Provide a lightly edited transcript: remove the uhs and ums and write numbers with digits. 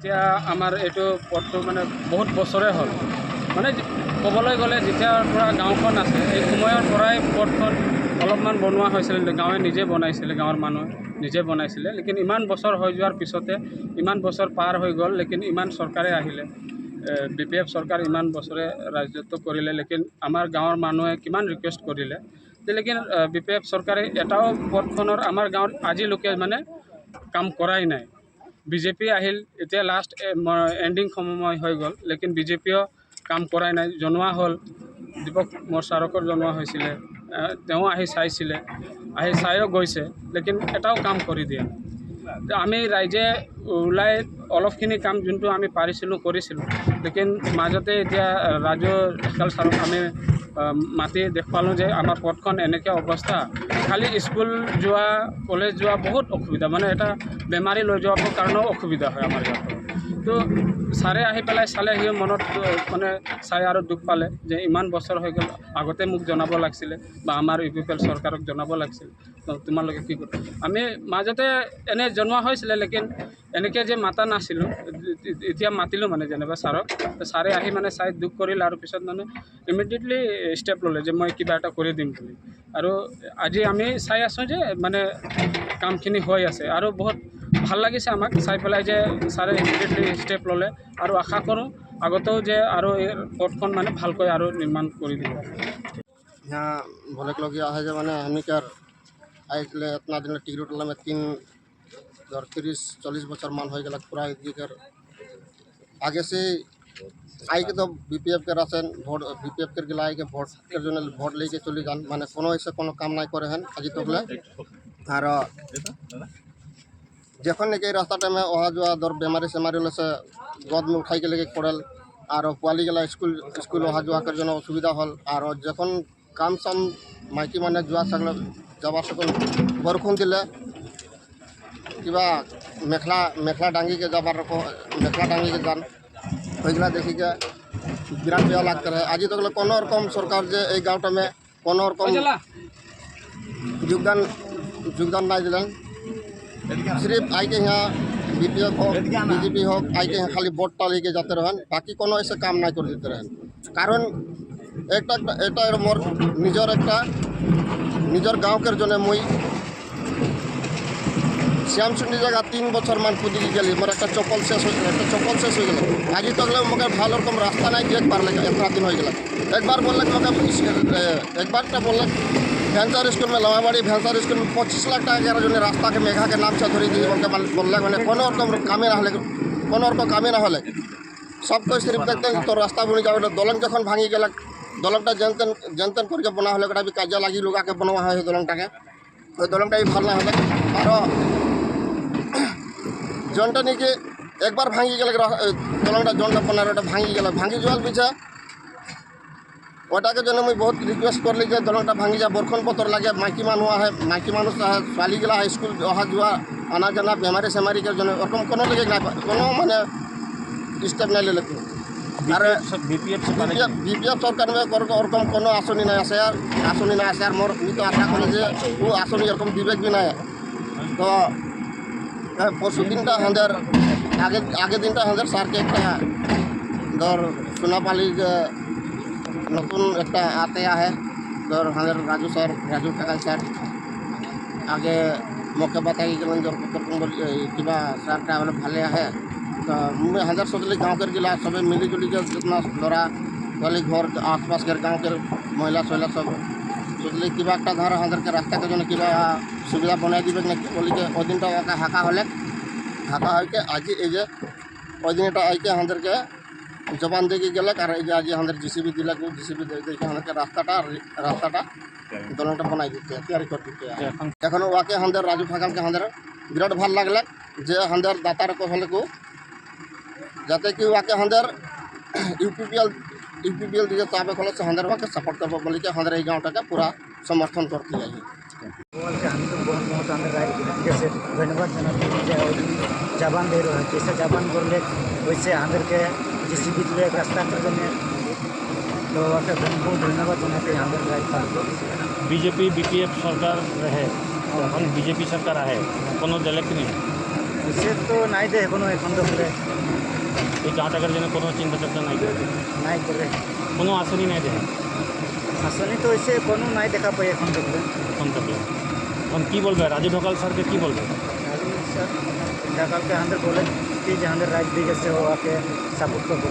এতিয়া আমাৰ এইটো পথটো মানে বহুত বছৰে হ'ল, মানে ক'বলৈ গ'লে যেতিয়াৰ পৰা গাঁওখন আছে এই সময়ৰ পৰাই পথখন অলপমান বনোৱা হৈছিল, গাঁৱে নিজে বনাইছিলে, গাঁৱৰ মানুহে নিজে বনাইছিলে। লেকিন ইমান বছৰ হৈ যোৱাৰ পিছতে ইমান বছৰ পাৰ হৈ গ'ল, লেকিন ইমান চৰকাৰে আহিলে, BPF চৰকাৰ ইমান বছৰে ৰাজত্ব কৰিলে, লেকিন আমাৰ গাঁৱৰ মানুহে কিমান ৰিকুৱেষ্ট কৰিলে, লেকিন BPF চৰকাৰে এটাও পথখনৰ আমাৰ গাঁৱত আজিলৈকে মানে কাম কৰাই নাই। BJP আহিল, এতিয়া লাষ্ট এণ্ডিং সময় হৈ গ'ল, লেকিন BJPও কাম কৰাই নাই। জনোৱা হ'ল, দীপক ছাৰকো জনোৱা হৈছিলে, তেওঁ আহি চাইছিলে, আহি চাইও গৈছে, লেকিন এটাও কাম কৰি দিয়া। আমি ৰাইজে ওলাই অলপখিনি কাম যোনটো আমি পাৰিছিলোঁ কৰিছিলোঁ, লেকিন মাজতে এতিয়া ৰাজু ঢেকাল ছাৰক আমি মাতি দেখুৱালোঁ যে আমাৰ পথখন এনেকৈ অৱস্থা, খালি স্কুল যোৱা কলেজ যোৱা বহুত অসুবিধা, মানে এটা বেমাৰী লৈ যোৱাৰ কাৰণেও অসুবিধা হয় আমাৰ ইয়াত। তো ছাৰে আহি পেলাই চালে, সিও মনত মানে চাই আৰু দুখ পালে যে ইমান বছৰ হৈ গ'ল, আগতে মোক জনাব লাগিছিলে বা আমাৰ UPPL চৰকাৰক জনাব লাগিছিল, তোমালোকে কি কৰোঁ। আমি মাজতে এনে জনোৱা হৈছিলে, লেকিন এনেকৈ যে মাতা নাছিলোঁ, এতিয়া মাতিলোঁ মানে যেনিবা ছাৰক। ছাৰে আহি মানে চাই দুখ কৰিল আৰু পিছত মানে ইমিডিয়েটলি ষ্টেপ ল'লে যে মই কিবা এটা কৰি দিম বুলি। আৰু আজি আমি চাই আছোঁ যে মানে কামখিনি হৈ আছে, আৰু বহুত ভাল লাগিছে আমাক চাই পেলাই যে ছাৰে ইমিডিয়েটলি ষ্টেপ ল'লে, আৰু আশা কৰোঁ আগতেও যে আৰু এই পথখন মানে ভালকৈ আৰু নিৰ্মাণ কৰি দিব। यहाँ भोलेक लोग है जो मैंने हमी कर आइले इतना दिन टिकट उठला में 30-40 बच्चर मान हो गया पूरा कर आगे से आई के तो BPF के राशन भोट BPF के गिला के भोट के जो भोट लेके चली जान माने कोनो ऐसे कोनो काम नहीं करे हैं आज तकले। और जखन के रास्ता टाइम वहाँ जो दर बेमारी सेमारी से गद में उठाई के लेके पड़ल और पुआली गला स्कूल वहाँ जो कर जो असुविधा हल। और जखन काम साम माइकी माने जुआ सकल जावा सकल बरखुन दिले किबा मेखला डांगी के जाबार रखो मेखला डांगी के जान होइगला देखी के विराट बेया लागते रहे। आज तक कोनो रकम सरकार जे ए गाँवटा में कोनो रकम योगदान नहीं दिलन। सिर्फ आई के यहाँ BPF हो BJP हो आई के यहाँ खाली वोट लेके जाते रहें, बाकी कोनो ऐसे काम नहीं कर देते रहें। कारण एक मोर निजर गाँव के जो मुई श्यामचुंडी जगह 3 बছর मान खुदी गली मोर एक चप्पल शेष हो गया आज तक मगर भल रकम रास्ता नहीं देख पारे इतना दिन हो गया। एक बार बोल एक बार बोल भैंसर स्कूल में लवाबाड़ी भैंसर स्कूल में 25 लाख टाका जो रास्ता के मेघा के नाम से धरी दी बोल मैंने कोनो रकम कामे ना कोनो रकम कामे ना हले सब कोई सिर्फ देखते तो रास्ता बनी जाए दलंग जखन भांगी गल दलंगटा जनतन करके बना हले भी काजा लगी लुगा के बनवा है दलंगटा के दलंगटा भी भल ना हले। और जनटा नहीं कि एक बार भांगी गल दलंगटा जनटा बनाटा भांगी गल भांगी जाल पीछे ওটাকে জন্য মুই बहुत रिक्वेस्ट कर ली दलंगटा भांगी जा बरखन पतर लगे माइकी मानुआ है माइकी मानुष ছোৱালী गला हाई स्कूल अहा जुआ आना जाना बेमारी सेमारी के जन ओरकम कोनो लगे ना कोनो माने स्टेप नहीं ले अरे BPF सरकार में ओरकम कोनो आसनी नहीं आसे यार मोर तो आशा करे जे वो आसनी ओरकम विवेक भी नहीं। तो परसु दिन हंदर आगे दिन हंदर सार के एक दर सुना पाली नतून एक आते है दर हंदर राजू ढेकाल सर आगे मौके बताई गलन जो क्या सर बोले भाले है। तो मैं हंदर सोचली गाँव कर गिला सब मिली जुली के जितना लड़ा वाली घर आसपास के गाँव के महिला सोला सब सोचली कि धार हंदर के रास्ता के जो क्या सुविधा बनाई दी बोली के दिन हाका हले हाका होके आज ये दिन आई के हंदर के जबान दे गल और आज हंदर JCB दिल JCB देखे हंदर रास्ता दलंगटा बनाई दीते तैयारी कर दीते एखन वाके हंदर राजू ढेकाल के हंदर विराट भल लगल जे हंदर दातार को हले को जाते कि वाके हंदर UPPL दिए ताबे खोल से हंदर वाके सपोर्ट कर बोली के हंदर गाँवटा के पूरा समर्थन करते हैं। धन्यवाद जबान दे रहे हैं जैसे जबान बोले वैसे हंदर के JCB दिए रास्ता कर तो बहुत धन्यवाद जनाते हैं हंदर BJP BPF सरकार रहे BJP सरकार आए कोनो दिले कि नहीं उसे तो नहीं दे एखो तो এই গাঁওটাকার জন্য কোনো চিন্তা চর্চা নাই করে নাই করে কোনো আসেনি নাই দেখে আসলে তো এসে কোনো নাই দেখা পাই এখন দেখবেন এখন থেকে এখন কী বলবে রাজু ঢকাল স্যারকে কী বলবে রাজু স্যার ঢাকালকে আমাদের বলে যে আমাদের রাজনীতি গেছে ওকে সাপোর্ট করবো